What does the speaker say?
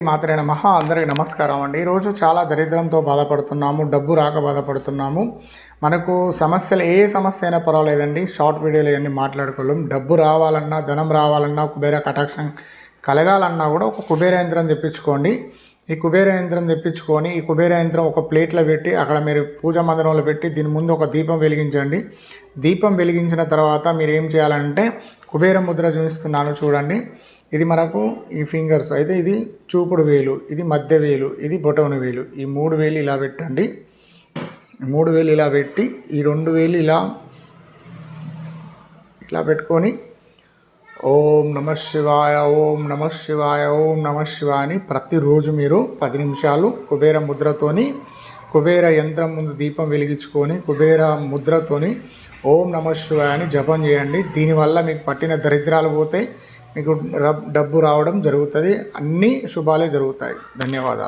మాత్రే నమః. అందరికీ నమస్కారం అండి. ఈరోజు చాలా దరిద్రంతో బాధపడుతున్నాము, డబ్బు రాక బాధపడుతున్నాము. మనకు సమస్యలు ఏ సమస్య అయినా పర్వాలేదండి, షార్ట్ వీడియోలు ఇవన్నీ మాట్లాడుకోలేం. డబ్బు రావాలన్నా, ధనం రావాలన్నా, కుబేర కటాక్షం కలగాలన్నా కూడా ఒక కుబేర యంత్రం తెప్పించుకోండి. ఈ కుబేర యంత్రం తెప్పించుకొని ఈ కుబేర యంత్రం ఒక ప్లేట్లో పెట్టి అక్కడ మీరు పూజా మందిరంలో పెట్టి దీని ముందు ఒక దీపం వెలిగించండి. దీపం వెలిగించిన తర్వాత మీరు ఏం చేయాలంటే కుబేర ముద్ర చూపిస్తున్నాను చూడండి. ఇది మనకు ఈ ఫింగర్స్ అయితే, ఇది చూపుడు వేలు, ఇది మధ్య వేలు, ఇది బొటవన వేలు. ఈ 3 వేలు ఇలా పెట్టండి. 3 వేలు ఇలా పెట్టి ఈ 2 వేలు ఇలా పెట్టుకొని ఓం నమ శివాయ, ఓం నమ శివాయ, ఓం నమ శివాయ అని ప్రతిరోజు మీరు 10 నిమిషాలు కుబేర ముద్రతోని కుబేర యంత్రం ముందు దీపం వెలిగించుకొని కుబేర ముద్రతోని ఓం నమ శివాయ అని జపం చేయండి. దీనివల్ల మీకు పట్టిన దరిద్రాలు పోతాయి, మీకు డబ్బు రావడం జరుగుతుంది, అన్ని శుభాలే జరుగుతాయి. ధన్యవాదాలు.